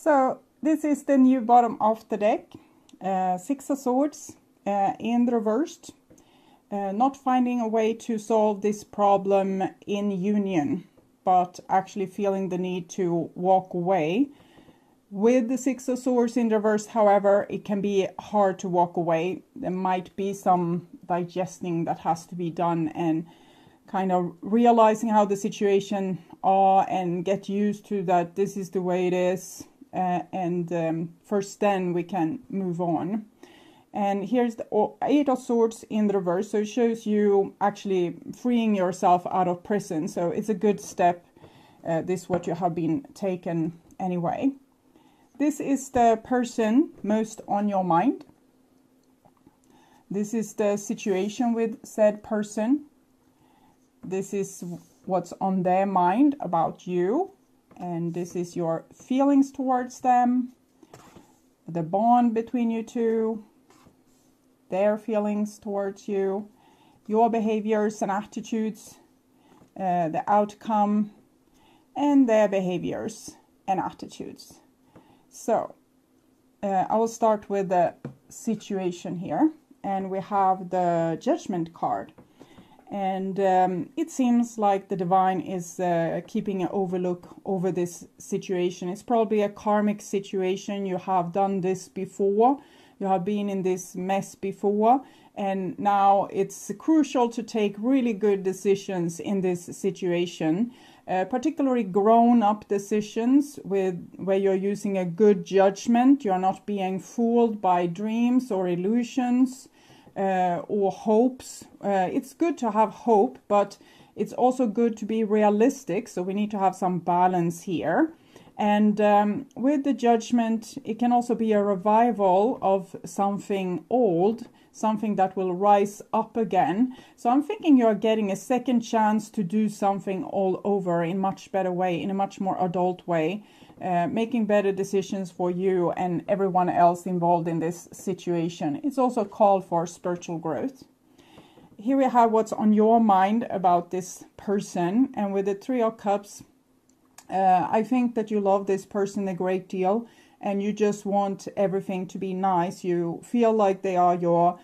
So this is the new bottom of the deck. Six of Swords in the reversed. Not finding a way to solve this problem in union, but actually feeling the need to walk away. With the Six of Swords in reverse, however, it can be hard to walk away. There might be some digesting that has to be done and kind of realizing how the situation are and get used to that this is the way it is. First then we can move on. And here's the Eight of Swords in the reverse. So it shows you actually freeing yourself out of prison. So it's a good step. This is what you have been taken anyway. This is the person most on your mind. This is the situation with said person. This is what's on their mind about you. And this is your feelings towards them. The bond between you two. Their feelings towards you. Your behaviors and attitudes. The outcome. And their behaviors and attitudes. So, I will start with the situation here. And we have the Judgment card. And it seems like the divine is keeping an overlook over this situation. It's probably a karmic situation. You have done this before. You have been in this mess before. And now it's crucial to take really good decisions in this situation. Particularly grown-up decisions where you're using a good judgment. You're not being fooled by dreams or illusions. Or hopes. It's good to have hope, but it's also good to be realistic. So we need to have some balance here. And with the Judgment, it can also be a revival of something old, something that will rise up again. So I'm thinking you're getting a second chance to do something all over in a much better way, in a much more adult way. Making better decisions for you and everyone else involved in this situation. It's also called for spiritual growth. Here we have what's on your mind about this person. And with the Three of Cups, I think that you love this person a great deal. And you just want everything to be nice. You feel like they are your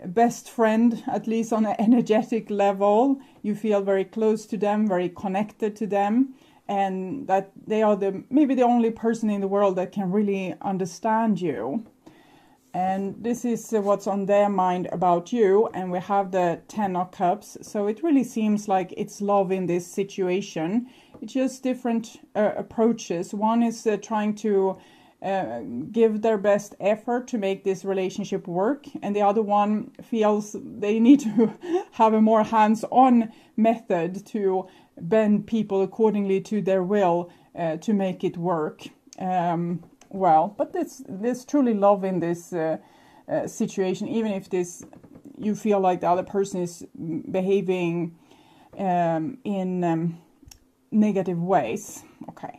best friend, at least on an energetic level. You feel very close to them, very connected to them. And that they are maybe the only person in the world that can really understand you. And this is what's on their mind about you. And we have the Ten of Cups. So it really seems like it's love in this situation. It's just different approaches. One is trying to give their best effort to make this relationship work. And the other one feels they need to have a more hands-on method to bend people accordingly to their will to make it work. But there's truly love in this situation, even if you feel like the other person is behaving in negative ways. Okay.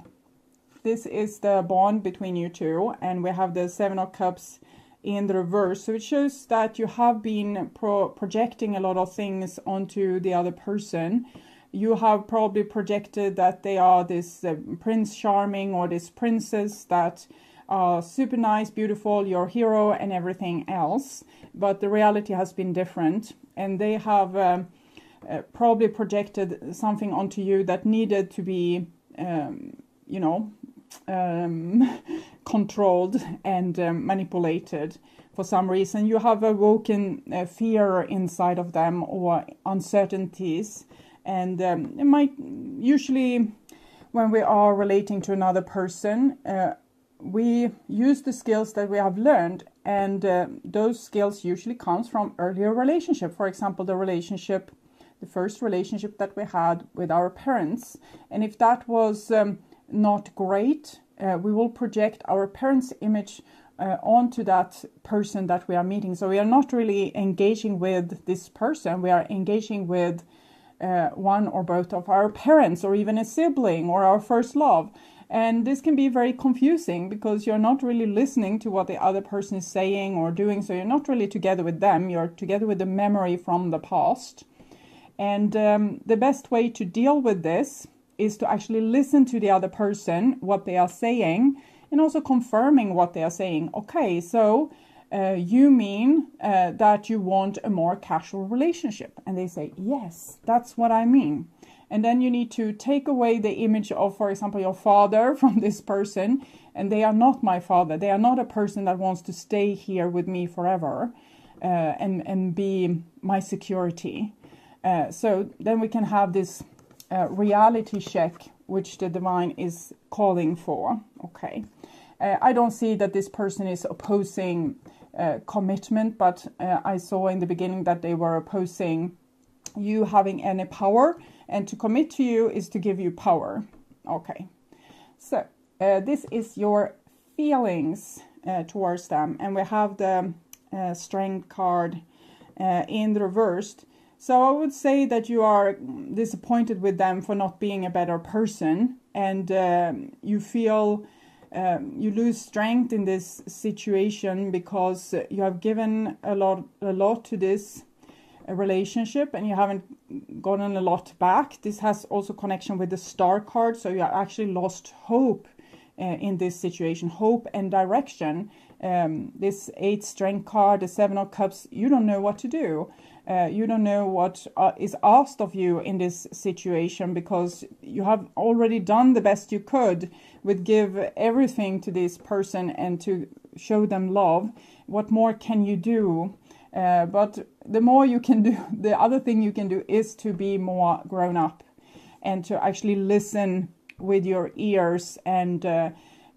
This is the bond between you two, and we have the Seven of Cups in the reverse. So it shows that you have been projecting a lot of things onto the other person. You have probably projected that they are this Prince Charming or this princess that are super nice, beautiful, your hero and everything else. But the reality has been different. And they have probably projected something onto you that needed to be, controlled and manipulated for some reason. You have awoken fear inside of them or uncertainties. And it might usually, when we are relating to another person, we use the skills that we have learned, and those skills usually comes from earlier relationship. For example, the first relationship that we had with our parents. And if that was not great, we will project our parents' image onto that person that we are meeting. So we are not really engaging with this person. We are engaging with one or both of our parents, or even a sibling, or our first love. And this can be very confusing because you're not really listening to what the other person is saying or doing. So you're not really together with them. You're together with the memory from the past. And the best way to deal with this is to actually listen to the other person, what they are saying, and also confirming what they are saying. Okay, so you mean that you want a more casual relationship? And they say, yes, that's what I mean. And then you need to take away the image of, for example, your father from this person. And they are not my father. They are not a person that wants to stay here with me forever and be my security. So then we can have this reality check, which the divine is calling for. Okay. I don't see that this person is opposing commitment, but I saw in the beginning that they were opposing you having any power, and to commit to you is to give you power. Okay, so this is your feelings towards them, and we have the Strength card in the reversed. So I would say that you are disappointed with them for not being a better person, and you feel you lose strength in this situation because you have given a lot to this relationship and you haven't gotten a lot back. This has also connection with the Star card, so you have actually lost hope in this situation, hope and direction. This 8 Strength card, the 7 of Cups, you don't know what to do. You don't know what is asked of you in this situation, because you have already done the best you could with give everything to this person and to show them love. What more can you do? But the more you can do, the other thing you can do is to be more grown up and to actually listen with your ears and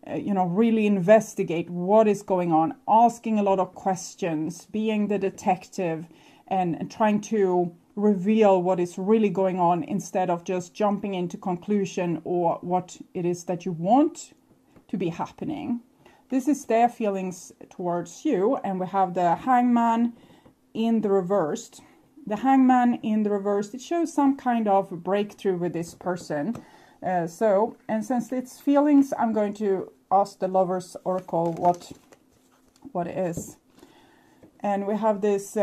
really investigate what is going on, asking a lot of questions, being the detective, and trying to reveal what is really going on instead of just jumping into conclusion or what it is that you want to be happening. This is their feelings towards you, and we have the Hangman in the reversed. The Hangman in the reversed, it shows some kind of breakthrough with this person. And since it's feelings, I'm going to ask the Lover's Oracle what it is. And we have this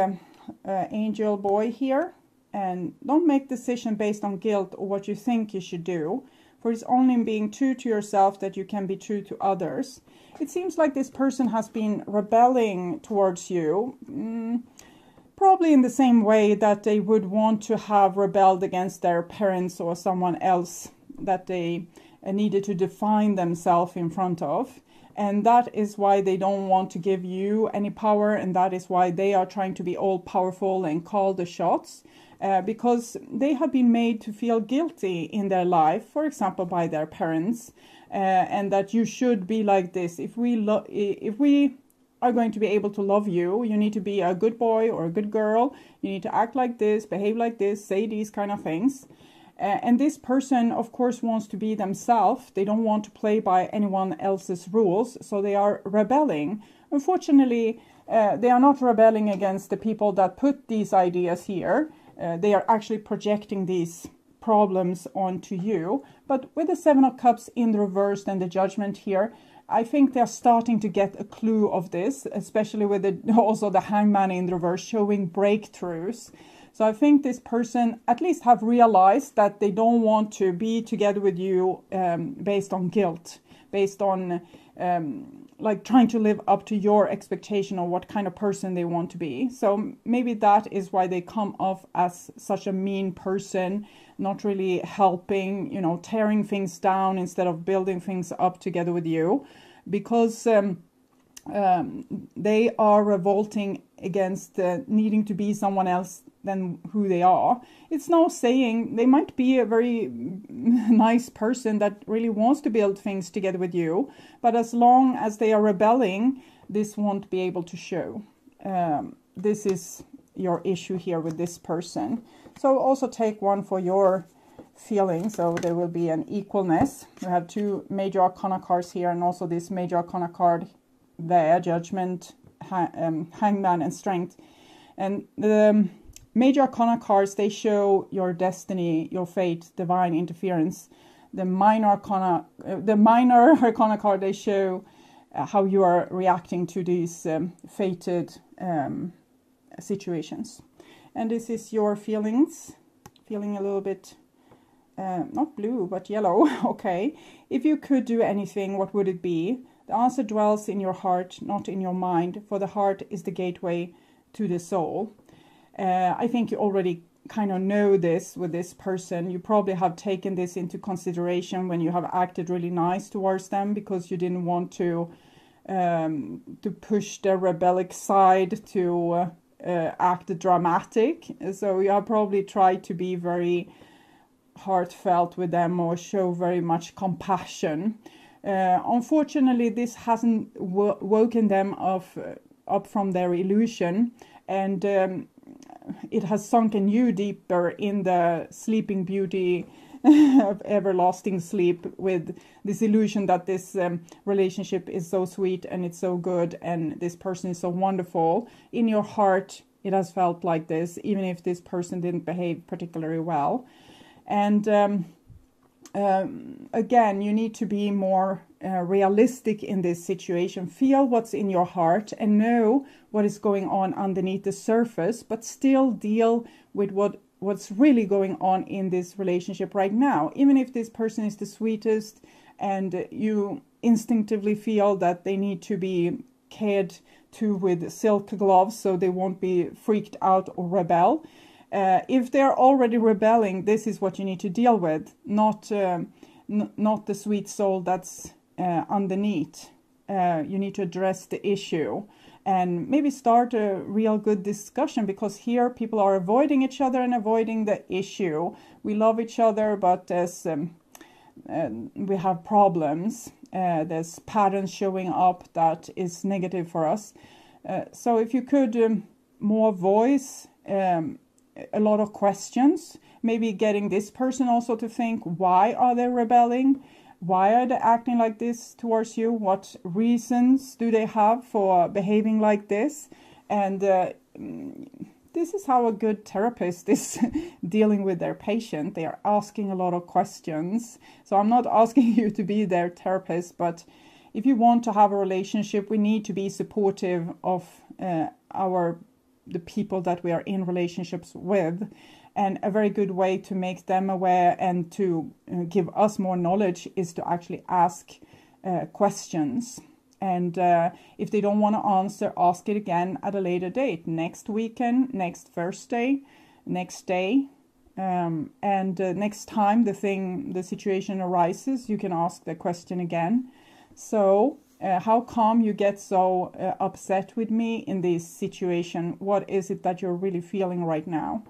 angel boy here. And don't make decision based on guilt or what you think you should do, for it's only in being true to yourself that you can be true to others. It seems like this person has been rebelling towards you, probably in the same way that they would want to have rebelled against their parents or someone else that they needed to define themselves in front of. And that is why they don't want to give you any power, and that is why they are trying to be all powerful and call the shots. Because they have been made to feel guilty in their life, for example, by their parents, and that you should be like this. If we are going to be able to love you, you need to be a good boy or a good girl. You need to act like this, behave like this, say these kind of things. And this person, of course, wants to be themselves. They don't want to play by anyone else's rules, so they are rebelling. Unfortunately, they are not rebelling against the people that put these ideas here. They are actually projecting these problems onto you. But with the 7 of Cups in the reverse and the Judgment here, I think they're starting to get a clue of this, especially with also the Hangman in the reverse showing breakthroughs. So I think this person at least have realized that they don't want to be together with you based on guilt, based on like trying to live up to your expectation of what kind of person they want to be. So maybe that is why they come off as such a mean person, not really helping, tearing things down instead of building things up together with you, because they are revolting against needing to be someone else than who they are. It's no saying they might be a very nice person that really wants to build things together with you, but as long as they are rebelling, this won't be able to show. This is your issue here with this person. So also take one for your feelings, so there will be an equalness. We have 2 major arcana cards here, and also this major arcana card there, Judgment, Hangman, and Strength. And the major arcana cards, they show your destiny, your fate, divine interference. The minor arcana card, they show how you are reacting to these fated situations. And this is your feelings, feeling a little bit not blue but yellow. Okay, if you could do anything, what would it be? The answer dwells in your heart, not in your mind, for the heart is the gateway to the soul. I think you already kind of know this with this person. You probably have taken this into consideration when you have acted really nice towards them, because you didn't want to push their rebellic side to act dramatic. So you have probably tried to be very heartfelt with them or show very much compassion. Unfortunately, this hasn't woken them up from their illusion, and it has sunken you deeper in the sleeping beauty of everlasting sleep, with this illusion that this relationship is so sweet and it's so good and this person is so wonderful. In your heart, it has felt like this, even if this person didn't behave particularly well. And again, you need to be more realistic in this situation. Feel what's in your heart and know what is going on underneath the surface, but still deal with what's really going on in this relationship right now. Even if this person is the sweetest and you instinctively feel that they need to be cared to with silk gloves so they won't be freaked out or rebel. If they're already rebelling, this is what you need to deal with, not the sweet soul that's underneath. You need to address the issue and maybe start a real good discussion, because here people are avoiding each other and avoiding the issue. We love each other, but there's we have problems. There's patterns showing up that is negative for us. So if you could more voice a lot of questions, maybe getting this person also to think, why are they rebelling? Why are they acting like this towards you? What reasons do they have for behaving like this? And this is how a good therapist is dealing with their patient. They are asking a lot of questions. So I'm not asking you to be their therapist, but if you want to have a relationship, we need to be supportive of the people that we are in relationships with. And a very good way to make them aware and to give us more knowledge is to actually ask questions. And if they don't want to answer, ask it again at a later date, next weekend, next Thursday, next day. And next time the situation arises, you can ask the question again. So how come you get so upset with me in this situation? What is it that you're really feeling right now?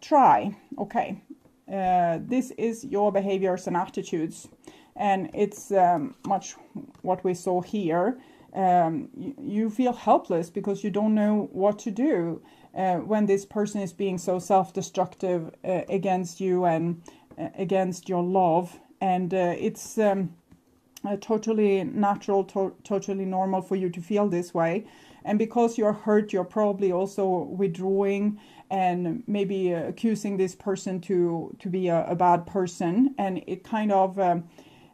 Try. Okay. This is your behaviors and attitudes. And it's much what we saw here. You feel helpless because you don't know what to do when this person is being so self-destructive against you and against your love. And it's totally natural, totally normal for you to feel this way. And because you're hurt, you're probably also withdrawing and maybe accusing this person to be a bad person. And it kind of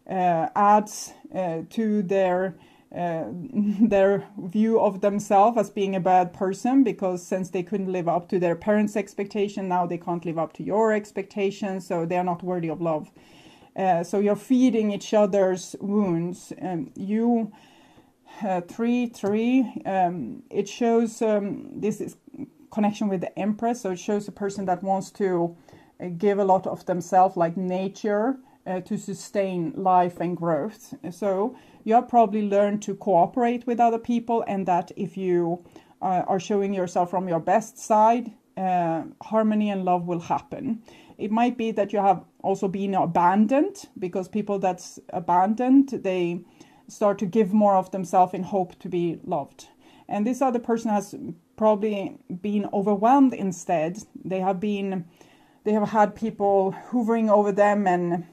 adds to their view of themselves as being a bad person, because since they couldn't live up to their parents' expectation, now they can't live up to your expectations, so they're not worthy of love. So you're feeding each other's wounds. You 3-3, it shows this is connection with the Empress, so it shows a person that wants to give a lot of themselves, like nature, to sustain life and growth. So you have probably learned to cooperate with other people, and that if you are showing yourself from your best side, harmony and love will happen. It might be that you have also been abandoned, because people that's abandoned, they start to give more of themselves in hope to be loved. And this other person has probably been overwhelmed instead. They have had people hovering over them and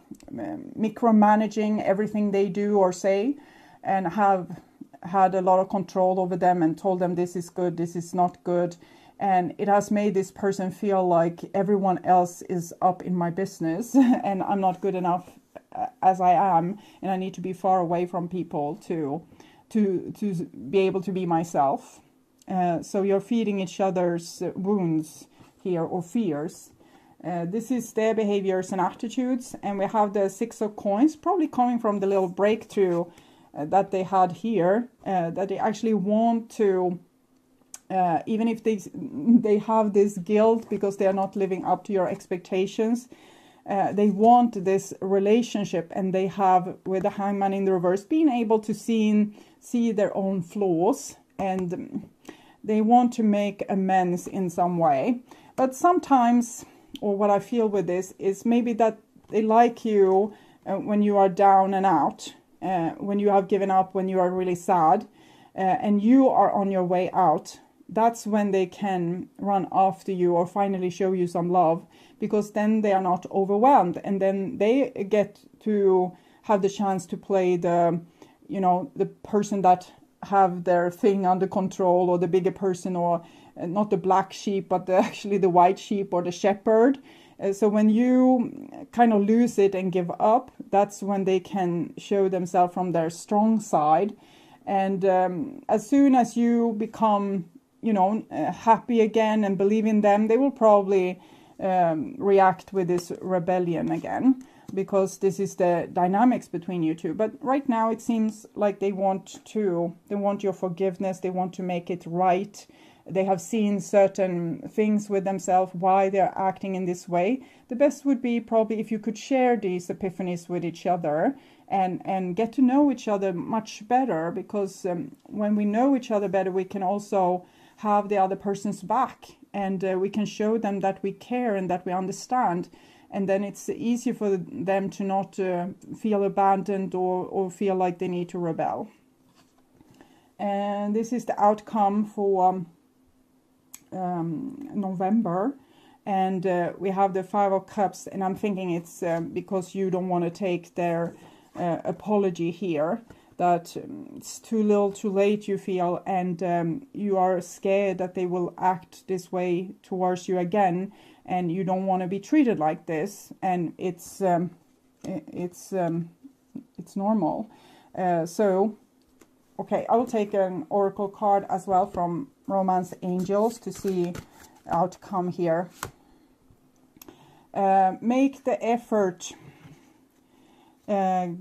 micromanaging everything they do or say, and have had a lot of control over them and told them this is good, this is not good. And it has made this person feel like everyone else is up in my business and I'm not good enough as I am, and I need to be far away from people to be able to be myself. So you're feeding each other's wounds here, or fears. This is their behaviors and attitudes, and we have the 6 of coins, probably coming from the little breakthrough that they had here, that they actually want to, even if they have this guilt because they are not living up to your expectations, they want this relationship, and they have, with the Hangman in the reverse, being able to see their own flaws, and they want to make amends in some way. But sometimes, or what I feel with this is maybe that they like you when you are down and out, when you have given up, when you are really sad, and you are on your way out. That's when they can run after you or finally show you some love, because then they are not overwhelmed, and then they get to have the chance to play the, you know, the person that have their thing under control, or the bigger person, or not the black sheep, but actually the white sheep, or the shepherd. So when you kind of lose it and give up, that's when they can show themselves from their strong side. And as soon as you become, you know, happy again and believe in them, they will probably react with this rebellion again, because this is the dynamics between you two. But right now it seems like they want your forgiveness, they want to make it right. They have seen certain things with themselves, why they're acting in this way. The best would be probably if you could share these epiphanies with each other and get to know each other much better, because when we know each other better, we can also have the other person's back, and we can show them that we care and that we understand. And then it's easier for them to not feel abandoned or feel like they need to rebel. And this is the outcome for November. And we have the 5 of Cups, and I'm thinking it's because you don't want to take their apology here, that it's too little too late, you feel, and you are scared that they will act this way towards you again, and you don't want to be treated like this, and it's normal. So okay, I will take an oracle card as well from Romance Angels to see outcome here. Make the effort.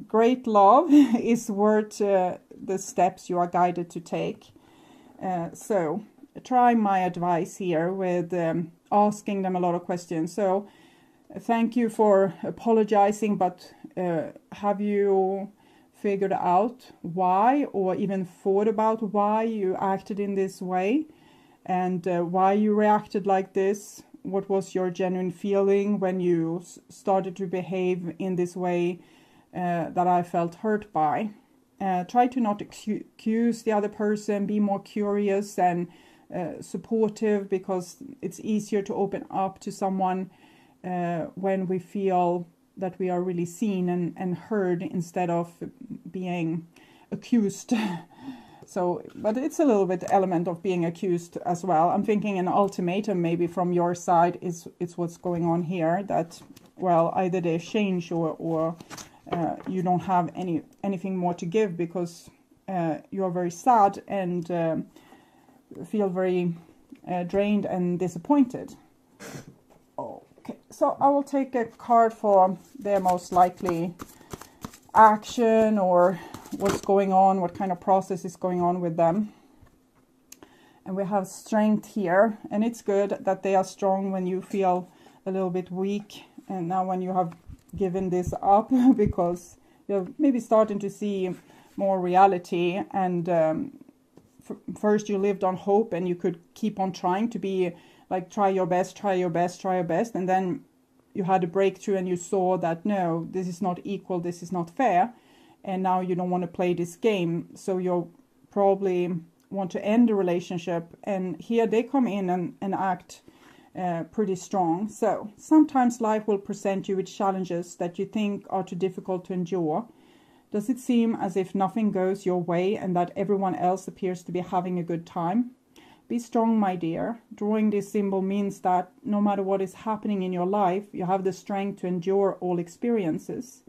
Great love is worth the steps you are guided to take. So try my advice here with asking them a lot of questions. So thank you for apologizing, but have you figured out why, or even thought about why you acted in this way, and why you reacted like this? What was your genuine feeling when you started to behave in this way that I felt hurt by? Try to not accuse the other person. Be more curious and supportive, because it's easier to open up to someone when we feel that we are really seen and heard, instead of being accused. So, but it's a little bit element of being accused as well. I'm thinking an ultimatum maybe from your side is what's going on here, that, well, either they change or you don't have anything more to give, because you are very sad and feel very drained and disappointed. Okay, so I will take a card for their most likely action, or what's going on, what kind of process is going on with them. And we have strength here, and it's good that they are strong when you feel a little bit weak, and now when you have given this up, because you're maybe starting to see more reality, and first you lived on hope, and you could keep on trying to be like, try your best, try your best, try your best, and then you had a breakthrough and you saw that no, this is not equal, this is not fair, and now you don't want to play this game, so you'll probably want to end the relationship. And here they come in and act pretty strong. So sometimes life will present you with challenges that you think are too difficult to endure. Does it seem as if nothing goes your way and that everyone else appears to be having a good time? Be strong, my dear. Drawing this symbol means that no matter what is happening in your life, you have the strength to endure all experiences.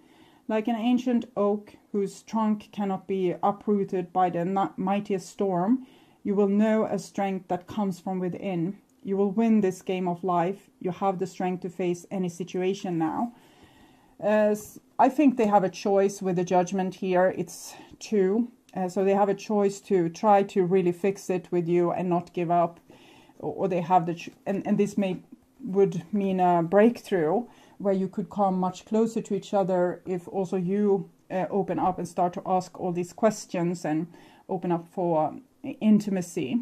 Like an ancient oak whose trunk cannot be uprooted by the mightiest storm, you will know a strength that comes from within. You will win this game of life. You have the strength to face any situation now. I think they have a choice with the Judgment here. It's 2. So they have a choice to try to really fix it with you and not give up. Or they have and this would mean a breakthrough where you could come much closer to each other if also you open up and start to ask all these questions and open up for intimacy.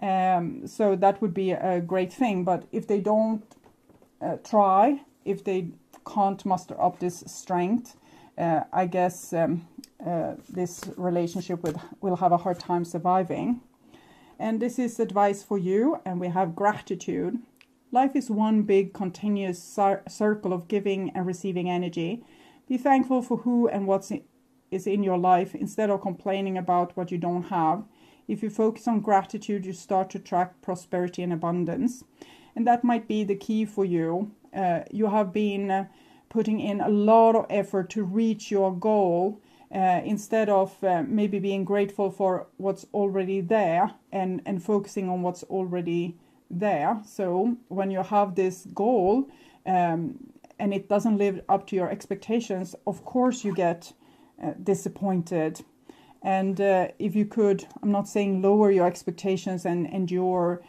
So that would be a great thing. But if they don't try, if they can't muster up this strength, I guess this relationship will have a hard time surviving. And this is advice for you, and we have gratitude. Life is one big continuous circle of giving and receiving energy. Be thankful for who and what is in your life instead of complaining about what you don't have. If you focus on gratitude, you start to attract prosperity and abundance. And that might be the key for you. You have been putting in a lot of effort to reach your goal instead of maybe being grateful for what's already there and focusing on what's already there. So when you have this goal and it doesn't live up to your expectations, of course you get disappointed. And if you could, I'm not saying lower your expectations and endure